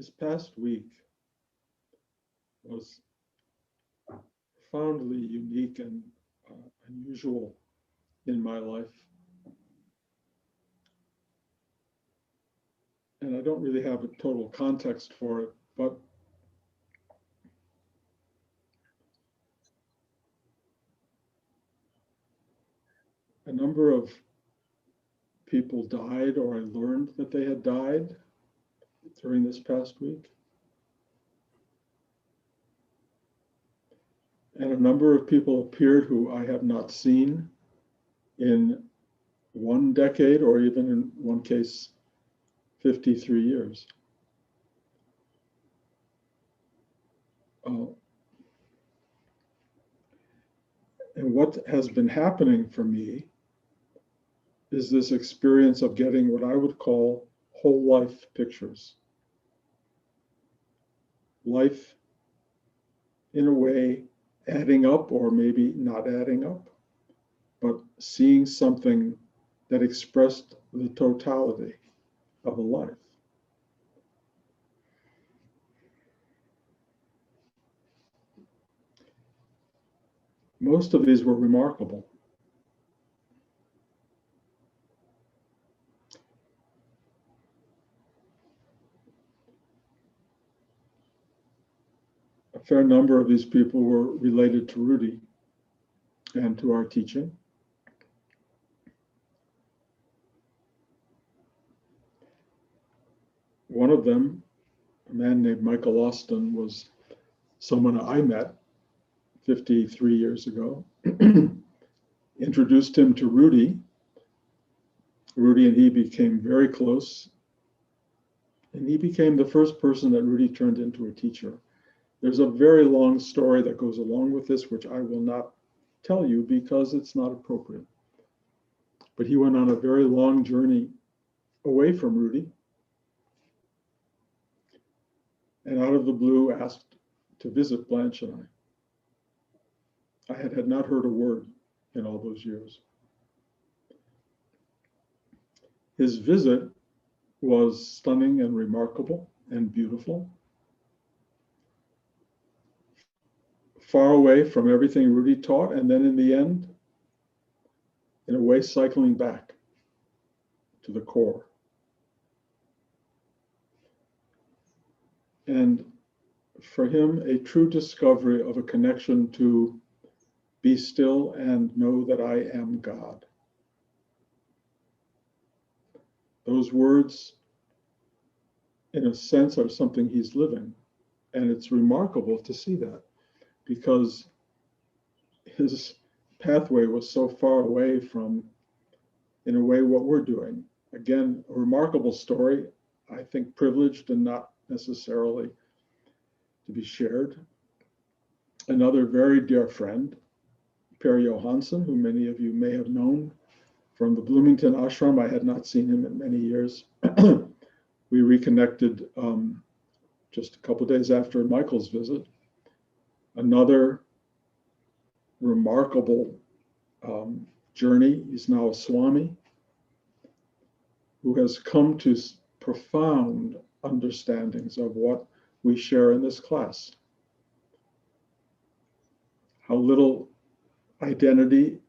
This past week was profoundly unique and unusual in my life. And I don't really have a total context for it, but a number of people died, or I learned that they had died during this past week. And a number of people appeared who I have not seen in 1 decade, or even in one case, 53 years. And what has been happening for me is this experience of getting what I would call whole life pictures. Life, in a way, adding up, or maybe not adding up, but seeing something that expressed the totality of a life. Most of these were remarkable. A fair number of these people were related to Rudy and to our teaching. One of them, a man named Michael Austin, was someone I met 53 years ago. Introduced him to Rudy. Rudy and he became very close. And he became the first person that Rudy turned into a teacher. There's a very long story that goes along with this, which I will not tell you because it's not appropriate. But he went on a very long journey away from Rudy, and out of the blue asked to visit Blanche and I. I had not heard a word in all those years. His visit was stunning and remarkable and beautiful. Far away from everything Rudy taught, and then in the end, in a way, cycling back to the core. And for him, a true discovery of a connection to be still and know that I am God. Those words, in a sense, are something he's living. And it's remarkable to see that, because his pathway was so far away from, in a way, what we're doing. Again, a remarkable story, I think privileged and not necessarily to be shared. Another very dear friend, Per Johansson, who many of you may have known from the Bloomington ashram. I had not seen him in many years. We reconnected just a couple of days after Michael's visit. Another remarkable journey. He's now a Swami who has come to profound understandings of what we share in this class. How little identity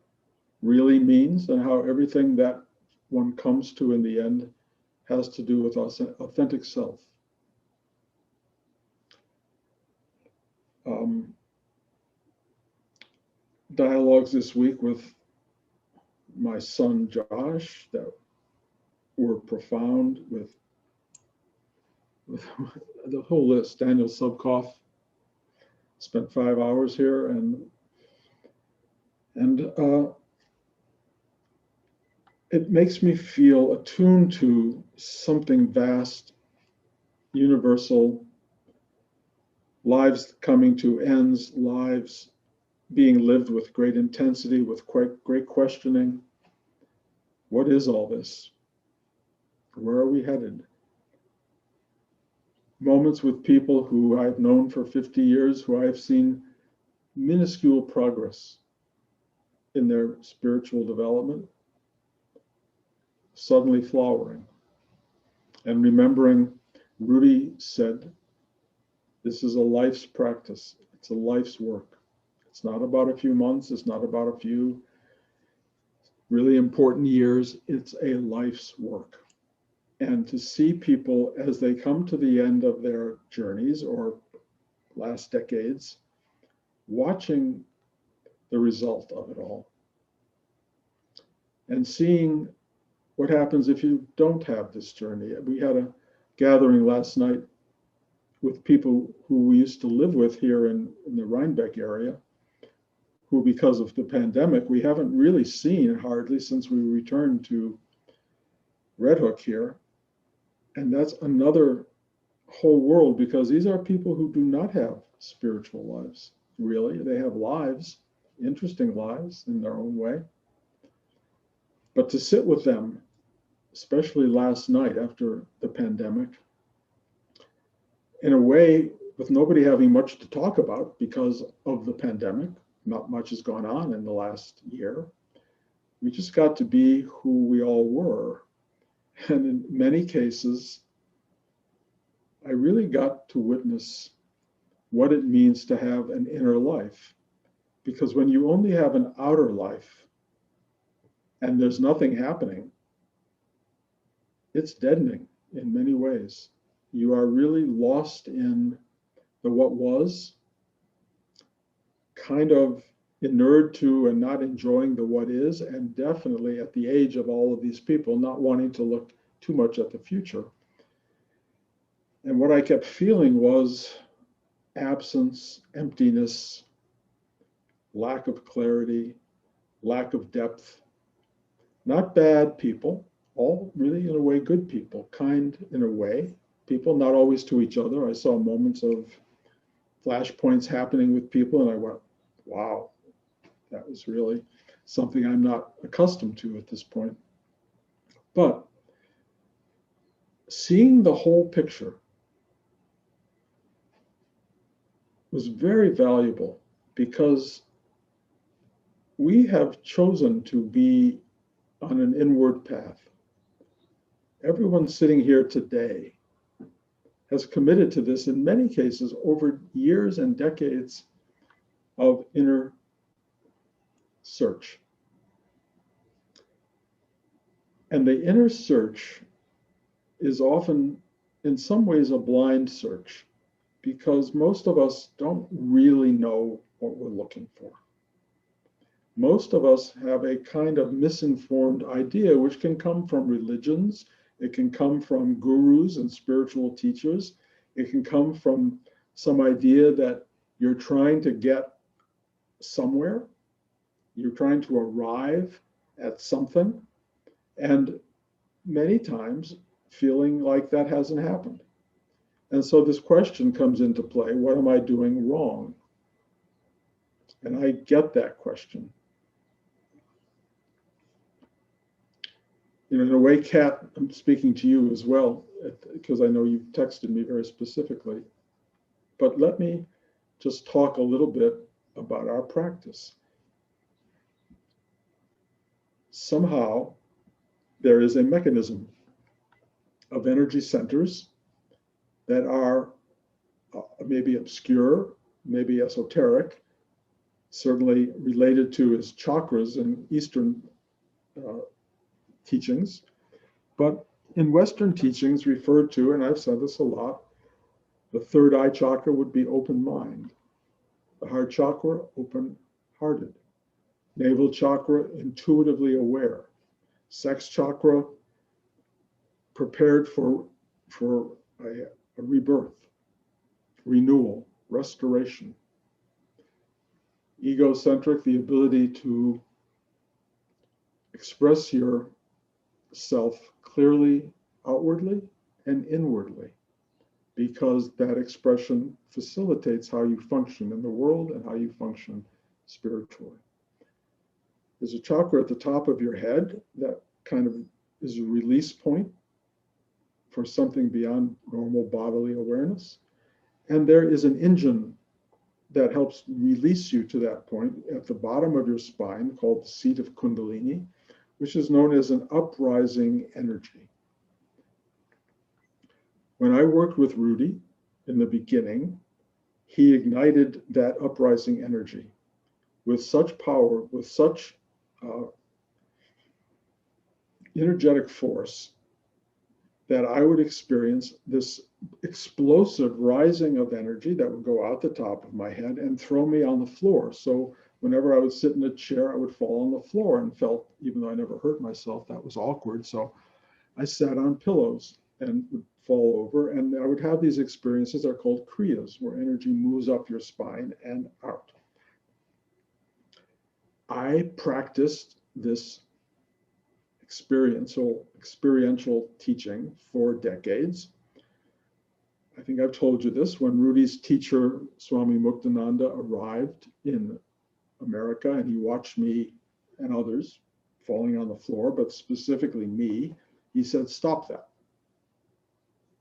really means, and how everything that one comes to in the end has to do with us, authentic self. Dialogues this week with my son Josh that were profound, with the whole list. Daniel Subkoff spent 5 hours here, and it makes me feel attuned to something vast, universal, lives coming to ends, lives being lived with great intensity, with great questioning. What is all this? Where are we headed? Moments with people who I've known for 50 years, who I've seen minuscule progress in their spiritual development, suddenly flowering. And remembering Rudy said, this is a life's practice. It's a life's work. It's not about a few months. It's not about a few really important years. It's a life's work. And to see people as they come to the end of their journeys or last decades, watching the result of it all and seeing what happens if you don't have this journey. We had a gathering last night with people who we used to live with here in the Rhinebeck area, who, because of the pandemic, we haven't really seen hardly since we returned to Red Hook here. And that's another whole world, because these are people who do not have spiritual lives, really. They have lives, interesting lives in their own way. But to sit with them, especially last night after the pandemic, in a way, with nobody having much to talk about because of the pandemic, not much has gone on in the last year. We just got to be who we all were. And in many cases, I really got to witness what it means to have an inner life. Because when you only have an outer life and there's nothing happening, it's deadening in many ways. You are really lost in the what was, kind of inured to and not enjoying the what is, and definitely at the age of all of these people, not wanting to look too much at the future. And what I kept feeling was absence, emptiness, lack of clarity, lack of depth. Not bad people, all really in a way good people, kind in a way, people, not always to each other. I saw moments of flashpoints happening with people and I went, wow, that was really something I'm not accustomed to at this point. But seeing the whole picture was very valuable, because we have chosen to be on an inward path. Everyone sitting here today has committed to this, in many cases, over years and decades of inner search. And the inner search is often, in some ways, a blind search, because most of us don't really know what we're looking for. Most of us have a kind of misinformed idea, which can come from religions, it can come from gurus and spiritual teachers, it can come from some idea that you're trying to get somewhere, you're trying to arrive at something, and many times feeling like that hasn't happened. And so this question comes into play: what am I doing wrong? And I get that question. You know, in a way, Kat, I'm speaking to you as well, because I know you've texted me very specifically. But let me just talk a little bit about our practice. Somehow, there is a mechanism of energy centers that are maybe obscure, maybe esoteric, certainly related to as chakras in Eastern teachings, but in Western teachings referred to, and I've said this a lot, the third eye chakra would be open mind, the heart chakra, open hearted, navel chakra, intuitively aware, sex chakra, prepared for a rebirth, renewal, restoration, egocentric, the ability to express your self clearly outwardly and inwardly, because that expression facilitates how you function in the world and how you function spiritually. There's a chakra at the top of your head that kind of is a release point for something beyond normal bodily awareness. And there is an engine that helps release you to that point at the bottom of your spine, called the seat of Kundalini, which is known as an uprising energy. When I worked with Rudy in the beginning, he ignited that uprising energy with such power, with such energetic force, that I would experience this explosive rising of energy that would go out the top of my head and throw me on the floor. So whenever I would sit in a chair, I would fall on the floor and felt, even though I never hurt myself, that was awkward. So I sat on pillows and would fall over, and I would have these experiences. They're called kriyas, where energy moves up your spine and out. I practiced this experiential teaching for decades. I think I've told you this. When Rudy's teacher, Swami Muktananda, arrived in America and he watched me and others falling on the floor, but specifically me, he said, "Stop that.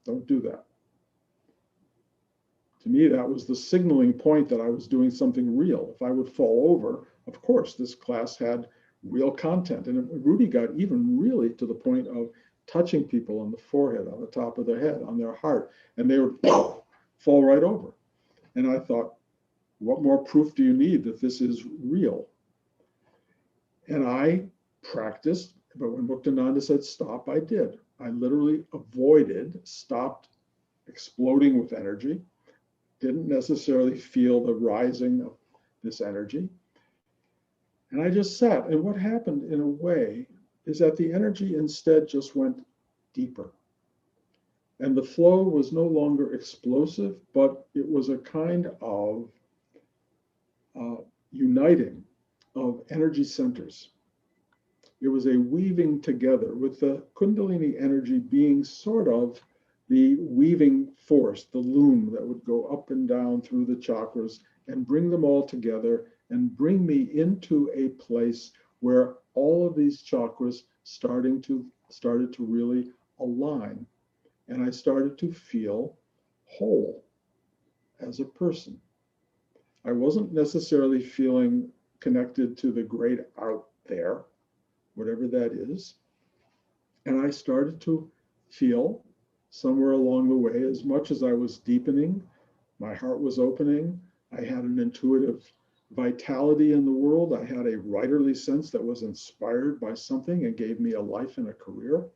Don't do that." To me, that was the signaling point that I was doing something real. If I would fall over, of course, this class had real content. And Rudy got even really to the point of touching people on the forehead, on the top of their head, on their heart, and they would fall right over. And I thought, what more proof do you need that this is real? And I practiced, but when Muktananda said stop, I did. I literally stopped exploding with energy, didn't necessarily feel the rising of this energy. And I just sat. And what happened in a way is that the energy instead just went deeper. And the flow was no longer explosive, but it was a kind of uniting of energy centers. It was a weaving together, with the Kundalini energy being sort of the weaving force, the loom that would go up and down through the chakras and bring them all together and bring me into a place where all of these chakras started to really align. And I started to feel whole as a person. I wasn't necessarily feeling connected to the great out there, whatever that is. And I started to feel somewhere along the way, as much as I was deepening, my heart was opening, I had an intuitive vitality in the world. I had a writerly sense that was inspired by something and gave me a life and a career.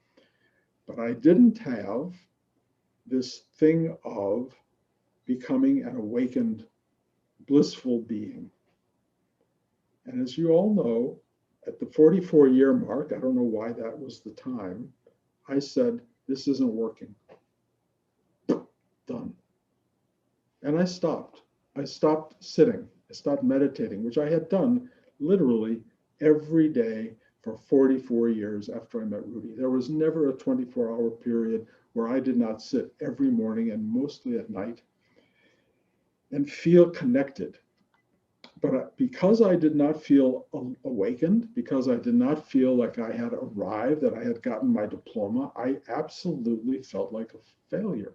But I didn't have this thing of becoming an awakened, blissful being. And as you all know, at the 44-year mark, I don't know why that was the time, I said, this isn't working. Done. And I stopped. I stopped sitting. I stopped meditating, which I had done literally every day for 44 years after I met Rudy. There was never a 24-hour period where I did not sit every morning and mostly at night and feel connected. But because I did not feel awakened, because I did not feel like I had arrived, that I had gotten my diploma, I absolutely felt like a failure.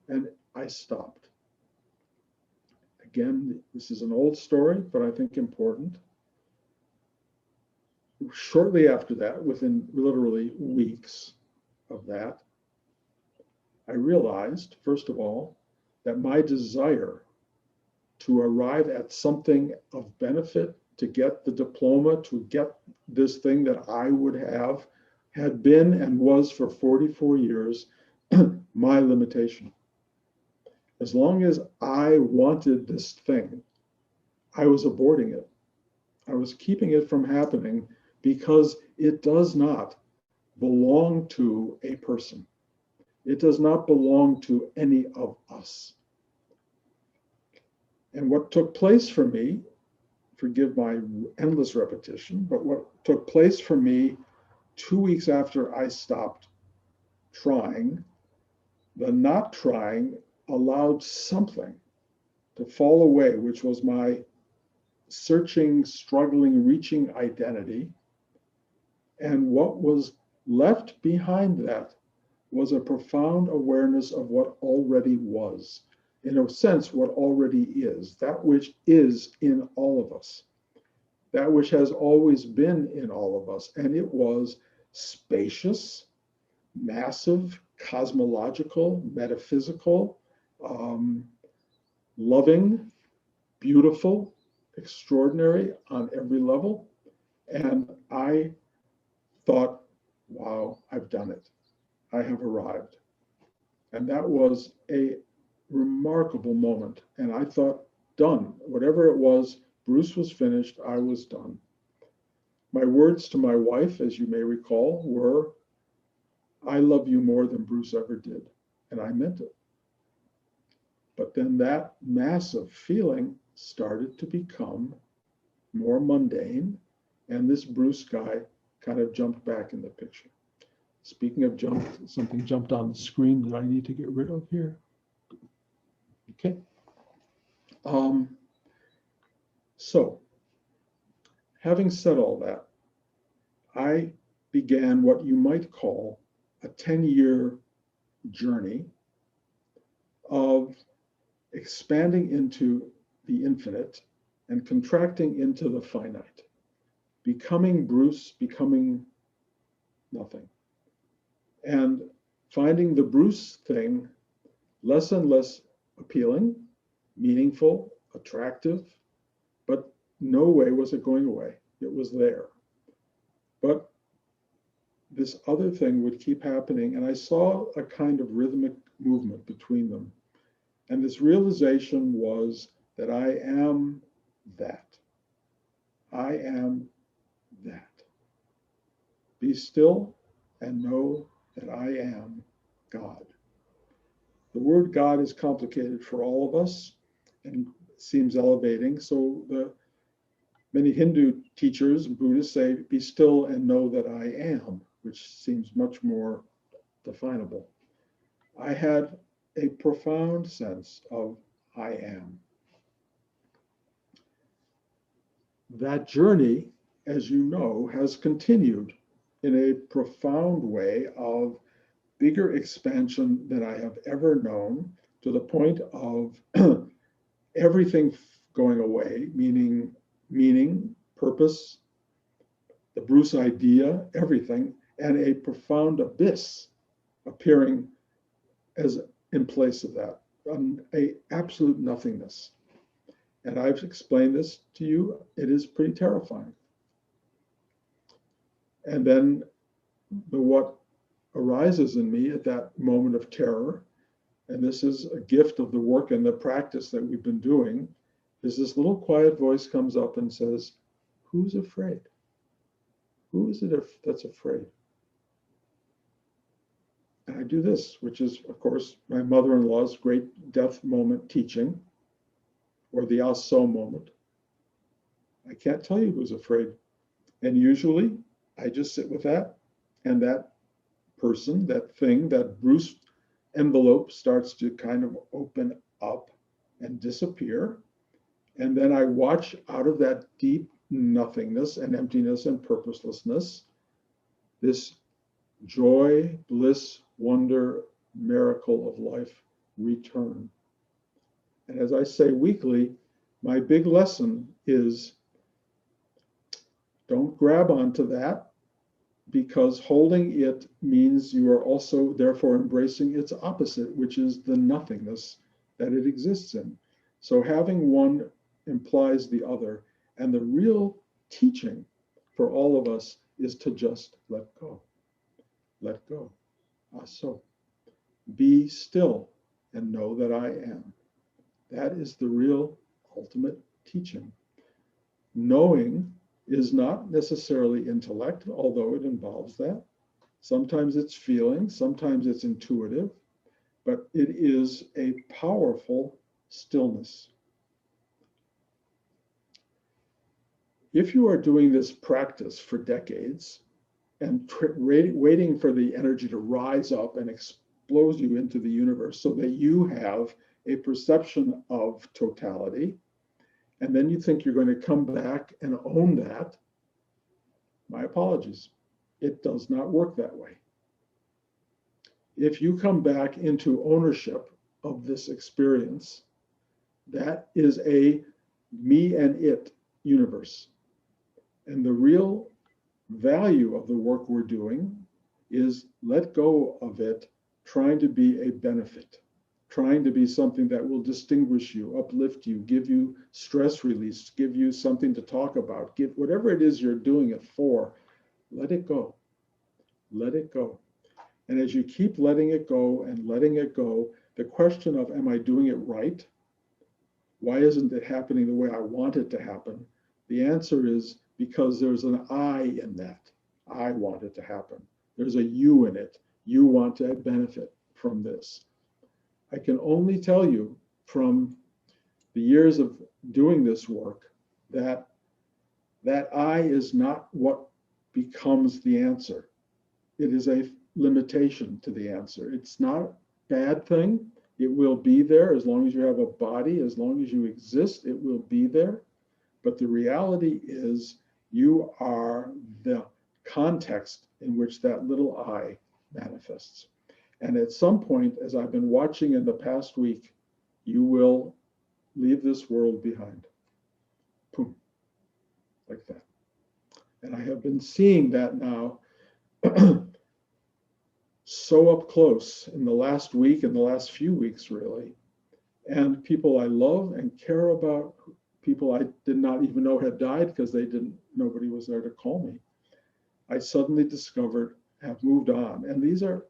And I stopped. Again, this is an old story, but I think important. Shortly after that, within literally weeks of that, I realized, first of all, that my desire to arrive at something of benefit, to get the diploma, to get this thing that I would have, had been and was for 44 years my limitation. As long as I wanted this thing, I was aborting it. I was keeping it from happening because it does not belong to a person. It does not belong to any of us. And what took place for me, forgive my endless repetition, but what took place for me 2 weeks after I stopped trying, the not trying allowed something to fall away, which was my searching, struggling, reaching identity. And what was left behind that was a profound awareness of what already was. In a sense, what already is, that which is in all of us, that which has always been in all of us. And it was spacious, massive, cosmological, metaphysical, loving, beautiful, extraordinary on every level. And I thought, wow, I've done it. I have arrived. And that was a remarkable moment. And I thought, done. Whatever it was, Bruce was finished. I was done. My words to my wife, as you may recall, were, I love you more than Bruce ever did. And I meant it. But then that massive feeling started to become more mundane. And this Bruce guy kind of jumped back in the picture. Speaking of jumped, something jumped on the screen that I need to get rid of here. Okay. So, having said all that, I began what you might call a 10-year journey of expanding into the infinite and contracting into the finite, becoming Bruce, becoming nothing, and finding the Bruce thing less and less appealing, meaningful, attractive, but no way was it going away. It was there. But this other thing would keep happening, and I saw a kind of rhythmic movement between them. And this realization was that I am that. I am that. Be still and know that I am God. The word God is complicated for all of us and seems elevating. So many Hindu teachers and Buddhists say, be still and know that I am, which seems much more definable. I had a profound sense of I am. That journey, as you know, has continued in a profound way of bigger expansion than I have ever known, to the point of everything going away, meaning, purpose, the Bruce idea, everything, and a profound abyss appearing as in place of that, a absolute nothingness. And I've explained this to you. It is pretty terrifying. And then what arises in me at that moment of terror, and this is a gift of the work and the practice that we've been doing, is this little quiet voice comes up and says, who's afraid? Who is it that's afraid? And I do this, which is, of course, my mother-in-law's great death moment teaching, or the aso moment. I can't tell you who's afraid. And usually I just sit with that, and that person, that thing, that Bruce envelope starts to kind of open up and disappear. And then I watch out of that deep nothingness and emptiness and purposelessness, this joy, bliss, wonder, miracle of life return. And as I say weekly, my big lesson is don't grab onto that, because holding it means you are also therefore embracing its opposite, which is the nothingness that it exists in. So having one implies the other. And the real teaching for all of us is to just let go. Let go. So be still and know that I am. That is the real ultimate teaching. Knowing is not necessarily intellect, although it involves that. Sometimes it's feeling, sometimes it's intuitive, but it is a powerful stillness. If you are doing this practice for decades and waiting for the energy to rise up and explode you into the universe so that you have a perception of totality, and then you think you're going to come back and own that, my apologies. It does not work that way. If you come back into ownership of this experience, that is a me and it universe. And the real value of the work we're doing is let go of it trying to be a benefit, trying to be something that will distinguish you, uplift you, give you stress release, give you something to talk about, give whatever it is you're doing it for, let it go. Let it go. And as you keep letting it go and letting it go, the question of, am I doing it right? Why isn't it happening the way I want it to happen? The answer is because there's an I in that. I want it to happen. There's a you in it. You want to benefit from this. I can only tell you from the years of doing this work that that I is not what becomes the answer. It is a limitation to the answer. It's not a bad thing. It will be there as long as you have a body, as long as you exist, it will be there. But the reality is you are the context in which that little I manifests. And at some point, as I've been watching in the past week, you will leave this world behind. Boom, like that. And I have been seeing that now so up close in the last week and the last few weeks, really. And people I love and care about, people I did not even know had died because nobody was there to call me. I suddenly discovered have moved on. And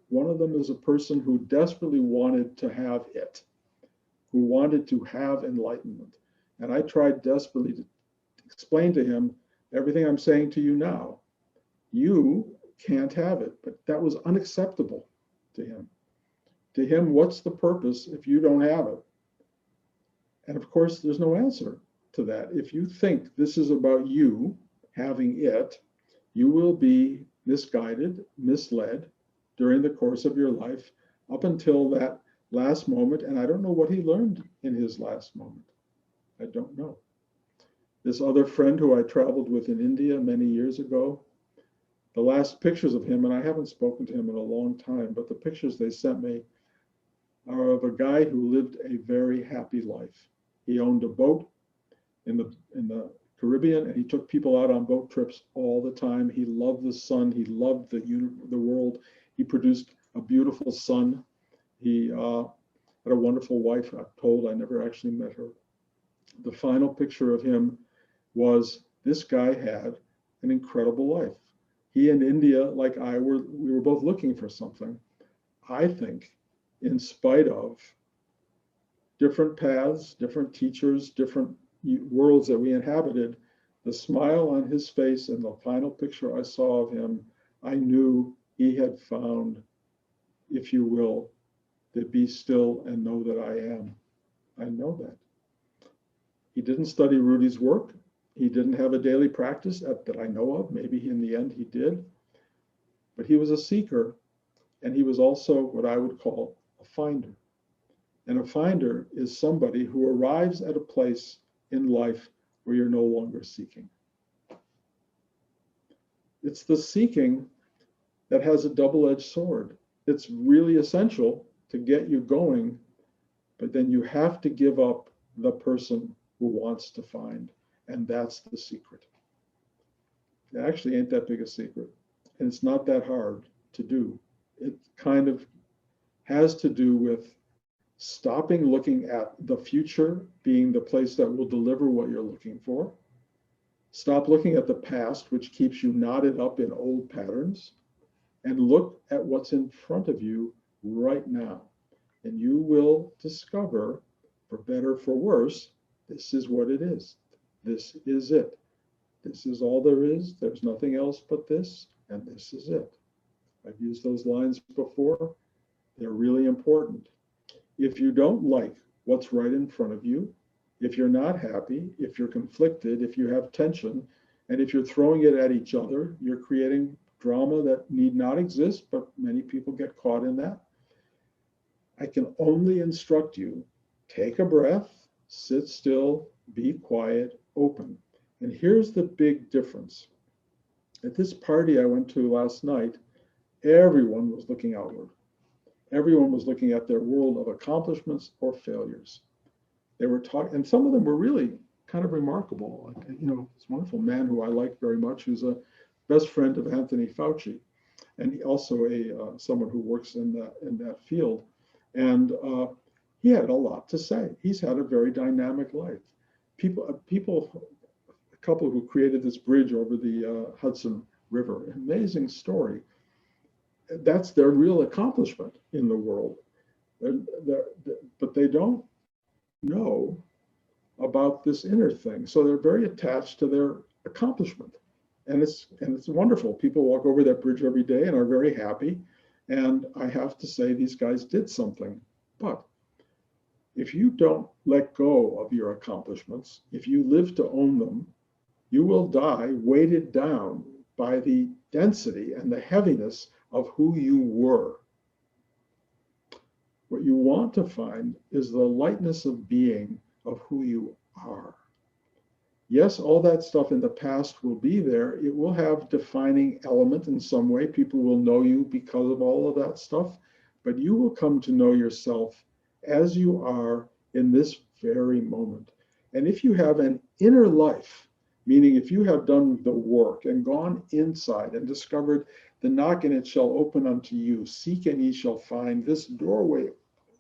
one of them is a person who desperately wanted to have it, who wanted to have enlightenment. And I tried desperately to explain to him everything I'm saying to you now. You can't have it, but that was unacceptable to him. To him, what's the purpose if you don't have it? And of course, there's no answer to that. If you think this is about you having it, you will be misguided, misled during the course of your life up until that last moment. And I don't know what he learned in his last moment. I don't know. This other friend who I traveled with in India many years ago, the last pictures of him, and I haven't spoken to him in a long time, but the pictures they sent me are of a guy who lived a very happy life. He owned a boat in the Caribbean, and he took people out on boat trips all the time. He loved the sun. He loved the world. He produced a beautiful son. He had a wonderful wife. I'm told I never actually met her. The final picture of him was this guy had an incredible life. He and India, like we were both looking for something. I think, in spite of different paths, different teachers, different worlds that we inhabited, the smile on his face and the final picture I saw of him, I knew he had found, if you will, to be still and know that I am. I know that. He didn't study Rudy's work. He didn't have a daily practice that I know of. Maybe in the end he did. But he was a seeker, and he was also what I would call a finder. And a finder is somebody who arrives at a place in life where you're no longer seeking. It's the seeking that has a double-edged sword. It's really essential to get you going, but then you have to give up the person who wants to find. And that's the secret. It actually ain't that big a secret. And it's not that hard to do. It kind of has to do with stopping looking at the future being the place that will deliver what you're looking for. Stop looking at the past, which keeps you knotted up in old patterns, and look at what's in front of you right now. And you will discover, for better, for worse, this is what it is. This is it. This is all there is. There's nothing else but this, and this is it. I've used those lines before. They're really important. If you don't like what's right in front of you, if you're not happy, if you're conflicted, if you have tension, and if you're throwing it at each other, you're creating drama that need not exist, but many people get caught in that. I can only instruct you, take a breath, sit still, be quiet, open. And here's the big difference. At this party I went to last night, everyone was looking outward. Everyone was looking at their world of accomplishments or failures. They were talking, and some of them were really kind of remarkable. Like, this wonderful man who I like very much, who's a best friend of Anthony Fauci. and also someone who works in that field. And he had a lot to say. He's had a very dynamic life. A couple who created this bridge over the Hudson River, amazing story. That's their real accomplishment in the world. But they don't know about this inner thing. So they're very attached to their accomplishment. And it's wonderful. People walk over that bridge every day and are very happy. And I have to say, these guys did something. But if you don't let go of your accomplishments, if you live to own them, you will die weighted down by the density and the heaviness of who you were. What you want to find is the lightness of being of who you are. Yes, all that stuff in the past will be there. It will have defining element in some way. People will know you because of all of that stuff, but you will come to know yourself as you are in this very moment. And if you have an inner life, meaning if you have done the work and gone inside and discovered the knock and it shall open unto you, seek and ye shall find, this doorway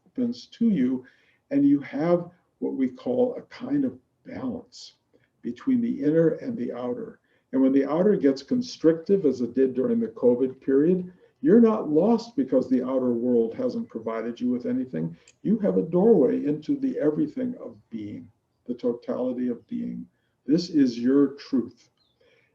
opens to you, and you have what we call a kind of balance between the inner and the outer. And when the outer gets constrictive, as it did during the COVID period, you're not lost because the outer world hasn't provided you with anything. You have a doorway into the everything of being, the totality of being. This is your truth.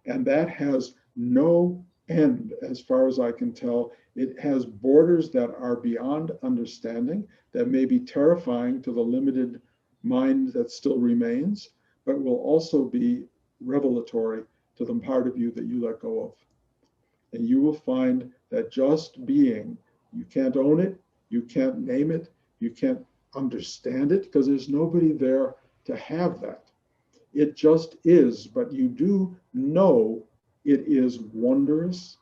And that has no end, as far as I can tell. It has borders that are beyond understanding, that may be terrifying to the limited mind that still remains, but will also be revelatory to the part of you that you let go of. And you will find that just being, you can't own it, you can't name it, you can't understand it, because there's nobody there to have that. It just is, but you do know it is wondrous.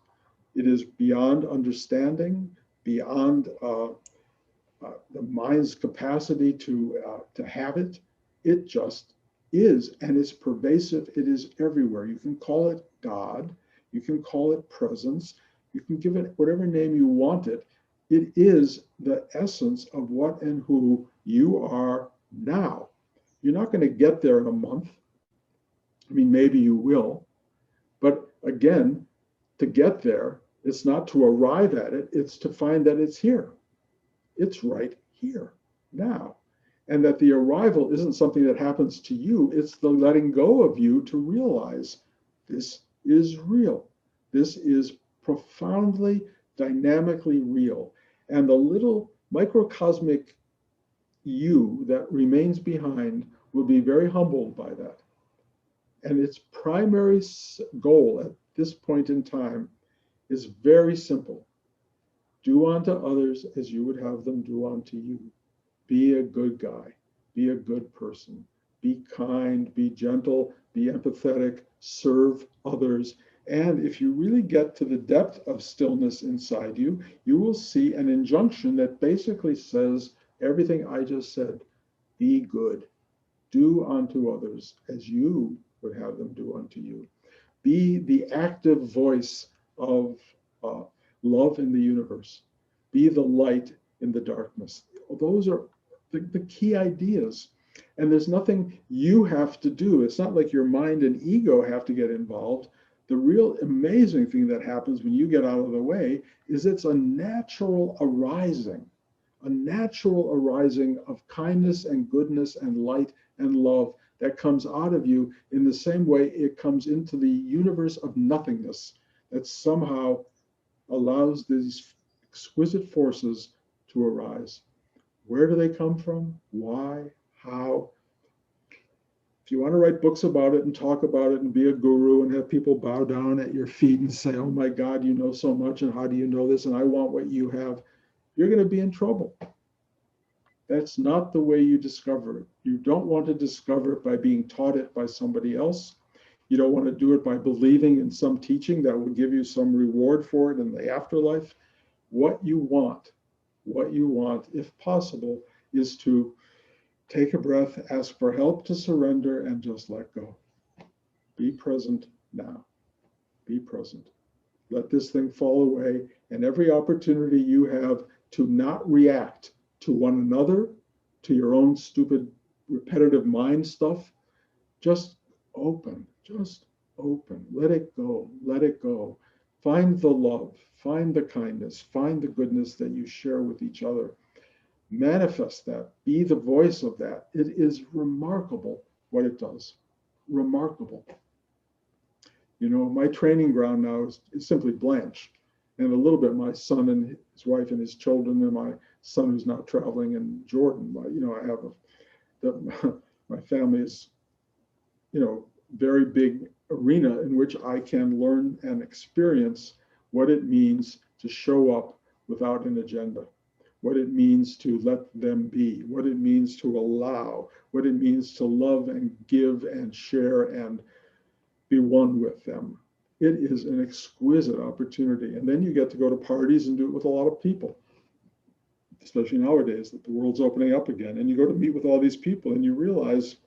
It is beyond understanding, beyond the mind's capacity to have it. It just is, and it's pervasive. It is everywhere. You can call it God. You can call it presence. You can give it whatever name you want it. It is the essence of what and who you are now. You're not going to get there in a month. I mean, maybe you will. But again, to get there, it's not to arrive at it. It's to find that it's here. It's right here now. And that the arrival isn't something that happens to you. It's the letting go of you to realize this is real. This is profoundly, dynamically real. And the little microcosmic you that remains behind will be very humbled by that. And its primary goal at this point in time is very simple. Do unto others as you would have them do unto you. Be a good guy. Be a good person. Be kind. Be gentle. Be empathetic. Serve others. And if you really get to the depth of stillness inside you, you will see an injunction that basically says everything I just said. Be good. Do unto others as you would have them do unto you. Be the active voice of love in the universe. Be the light in the darkness. Those are the key ideas. And there's nothing you have to do. It's not like your mind and ego have to get involved. The real amazing thing that happens when you get out of the way is it's a natural arising of kindness and goodness and light and love that comes out of you in the same way it comes into the universe of nothingness that somehow allows these exquisite forces to arise. Where do they come from? Why? How? If you want to write books about it and talk about it and be a guru and have people bow down at your feet and say, oh my God, you know so much, and how do you know this? And I want what you have, you're going to be in trouble. That's not the way you discover it. You don't want to discover it by being taught it by somebody else. You don't want to do it by believing in some teaching that will give you some reward for it in the afterlife. What you want, if possible, is to take a breath, ask for help to surrender, and just let go. Be present now. Be present. Let this thing fall away. And every opportunity you have to not react to one another, to your own stupid, repetitive mind stuff, just open, just open. Let it go, let it go. Find the love, find the kindness, find the goodness that you share with each other. Manifest that, be the voice of that. It is remarkable what it does. Remarkable. You know, my training ground now is simply Blanche, and a little bit my son and his wife and his children, and my son who's now traveling in Jordan. You know, I have my family is, you know, very big arena in which I can learn and experience what it means to show up without an agenda, what it means to let them be, what it means to allow, what it means to love and give and share and be one with them. It is an exquisite opportunity. And then you get to go to parties and do it with a lot of people, especially nowadays that the world's opening up again. And you go to meet with all these people and you realize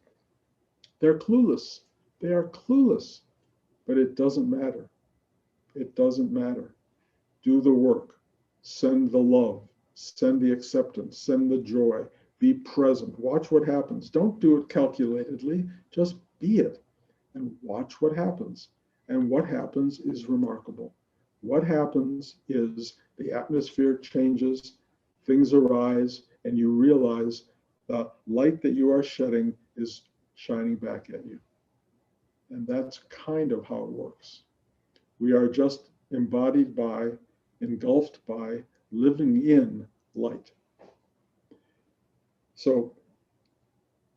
they're clueless. They are clueless, but it doesn't matter. It doesn't matter. Do the work, send the love, send the acceptance, send the joy, be present, watch what happens. Don't do it calculatedly, just be it and watch what happens. And what happens is remarkable. What happens is the atmosphere changes, things arise, and you realize the light that you are shedding is shining back at you. And that's kind of how it works. We are just embodied by, engulfed by, living in light. So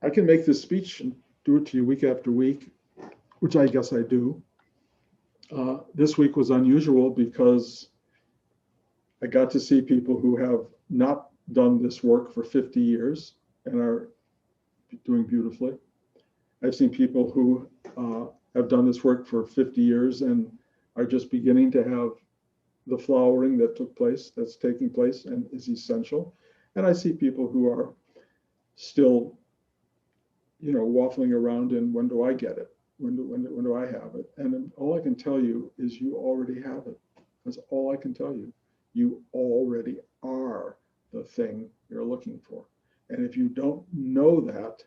I can make this speech and do it to you week after week, which I guess I do. This week was unusual because I got to see people who have not done this work for 50 years and are doing beautifully. I've seen people who have done this work for 50 years and are just beginning to have the flowering that took place, that's taking place and is essential. And I see people who are still, you know, waffling around in when do I get it? When do I have it? And all I can tell you is you already have it. That's all I can tell you. You already are the thing you're looking for. And if you don't know that,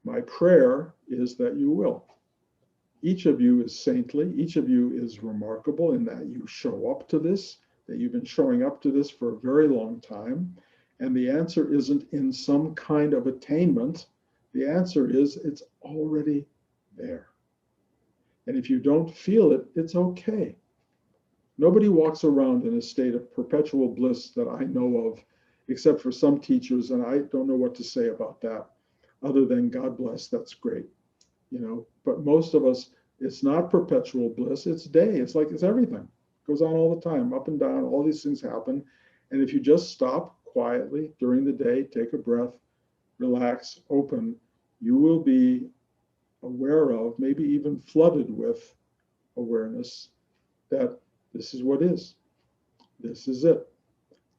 my prayer is that you will. Each of you is saintly. Each of you is remarkable in that you show up to this, that you've been showing up to this for a very long time. And the answer isn't in some kind of attainment. The answer is it's already there. And if you don't feel it, it's okay. Nobody walks around in a state of perpetual bliss that I know of, except for some teachers, and I don't know what to say about that, other than God bless, that's great. You know, but most of us, it's not perpetual bliss, it's day. It's like it's everything. It goes on all the time, up and down, all these things happen. And if you just stop quietly during the day, take a breath, relax, open, you will be aware of, maybe even flooded with awareness that this is what is. This is it.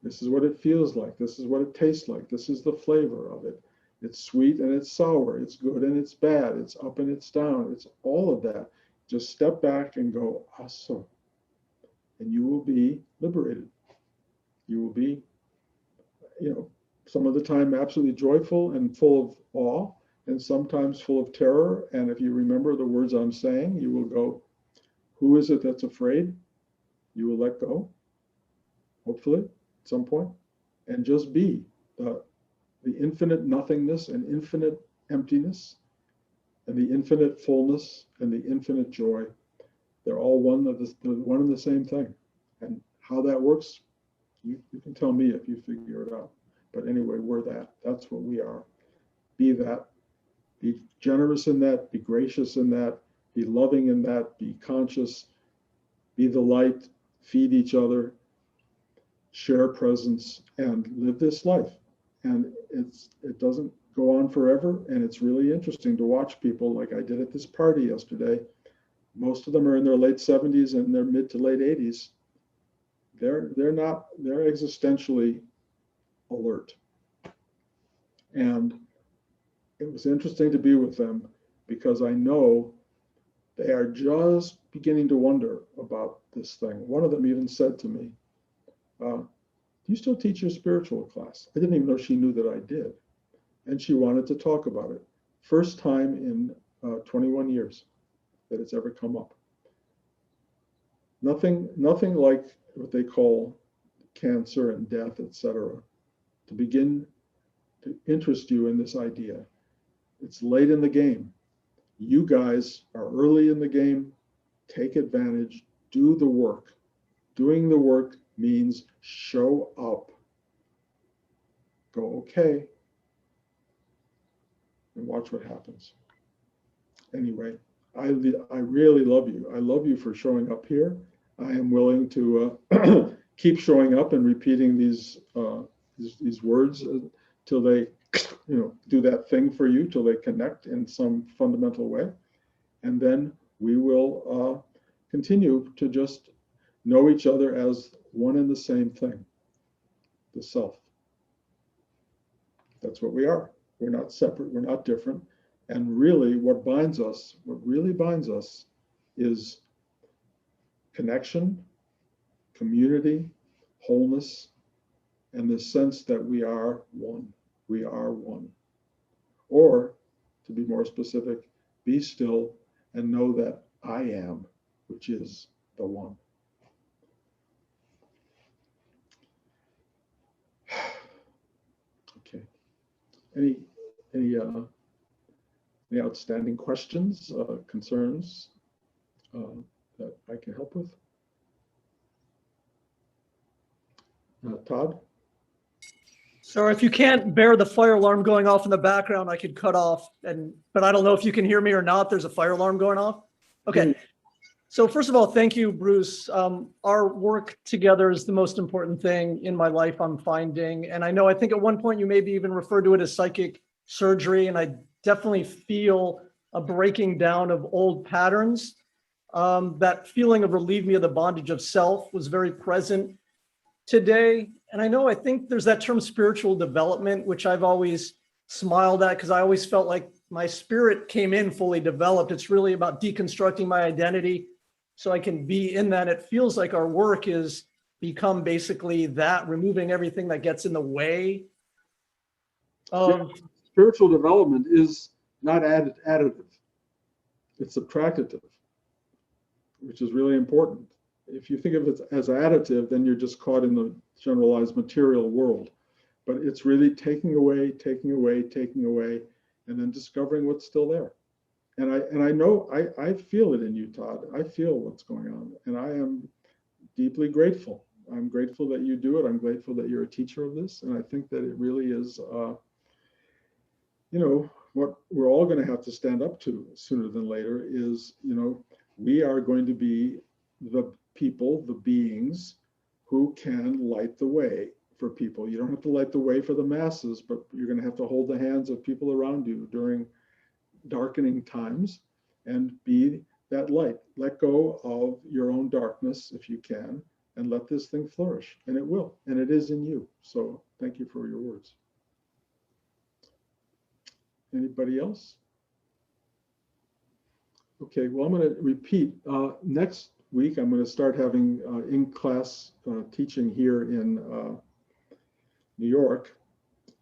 This is what it feels like. This is what it tastes like. This is the flavor of it. It's sweet and it's sour. It's good and it's bad. It's up and it's down. It's all of that. Just step back and go, so. And you will be liberated. You will be, you know, some of the time absolutely joyful and full of awe, and sometimes full of terror. And if you remember the words I'm saying, you will go, who is it that's afraid? You will let go, hopefully, at some point, and just be the infinite nothingness and infinite emptiness and the infinite fullness and the infinite joy. They're all one and the same thing. And how that works, you can tell me if you figure it out. But anyway, we're that. That's what we are. Be that. Be generous in that. Be gracious in that. Be loving in that. Be conscious. Be the light. Feed each other. Share presence and live this life. And it doesn't go on forever. And it's really interesting to watch people like I did at this party yesterday. Most of them are in their late 70s and their mid to late 80s. They're existentially alert. And it was interesting to be with them because I know They are just beginning to wonder about this thing. One of them even said to me, do you still teach your spiritual class? I didn't even know she knew that I did. And she wanted to talk about it. First time in 21 years that it's ever come up. Nothing like what they call cancer and death, etc., to begin to interest you in this idea. It's late in the game. You guys are early in the game. Take advantage, do the work. Doing the work means show up. Go, okay, and watch what happens. Anyway, I really love you. I love you for showing up here. I am willing to keep showing up and repeating these words till they, do that thing for you, till they connect in some fundamental way, and then we will continue to just know each other as one and the same thing, the self. That's what we are. We're not separate. We're not different. And really, what really binds us is connection, community, wholeness, and the sense that we are one. We are one. Or, to be more specific, be still and know that I am, which is the one. Okay. Any outstanding questions, concerns that I can help with? Todd? So if you can't bear the fire alarm going off in the background, I could cut off, but I don't know if you can hear me or not. There's a fire alarm going off. Okay. So first of all, thank you, Bruce. Our work together is the most important thing in my life, I'm finding. And I think at one point you maybe even referred to it as psychic surgery. And I definitely feel a breaking down of old patterns. That feeling of relieve me of the bondage of self was very present today. And I think there's that term spiritual development, which I've always smiled at because I always felt like my spirit came in fully developed. It's really about deconstructing my identity so I can be in that. It feels like our work is become basically that, removing everything that gets in the way of spiritual development is not additive. It's subtractive, which is really important. If you think of it as additive, then you're just caught in the generalized material world. But it's really taking away, and then discovering what's still there. And I know I feel it in you, Todd. I feel what's going on, and I am deeply grateful. I'm grateful that you do it. I'm grateful that you're a teacher of this, and I think that it really is, what we're all going to have to stand up to sooner than later is, we are going to be the people, the beings who can light the way for people. You don't have to light the way for the masses, but you're going to have to hold the hands of people around you during darkening times and be that light. Let go of your own darkness if you can, and let this thing flourish. And it will, and it is in you. So thank you for your words. Anybody else? Okay, well, I'm going to repeat. Next week, I'm going to start having in-class teaching here in New York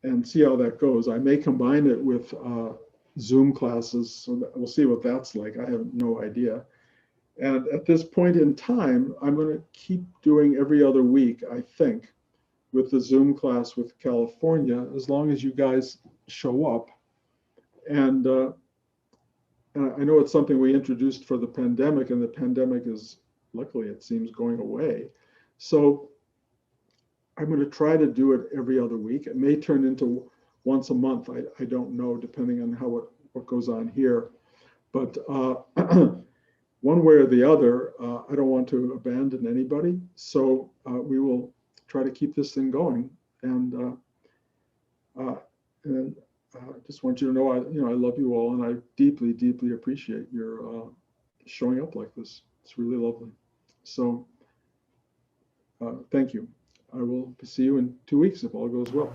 and see how that goes. I may combine it with Zoom classes, so we'll see what that's like. I have no idea. And at this point in time, I'm going to keep doing every other week, I think, with the Zoom class with California, as long as you guys show up. And I know it's something we introduced for the pandemic, and the pandemic is, luckily, it seems, going away. So I'm going to try to do it every other week. It may turn into once a month. I don't know, depending on what goes on here. But one way or the other, I don't want to abandon anybody. So we will try to keep this thing going. And I just want you to know, I love you all, and I deeply, deeply appreciate your showing up like this. It's really lovely. So thank you. I will see you in 2 weeks if all goes well.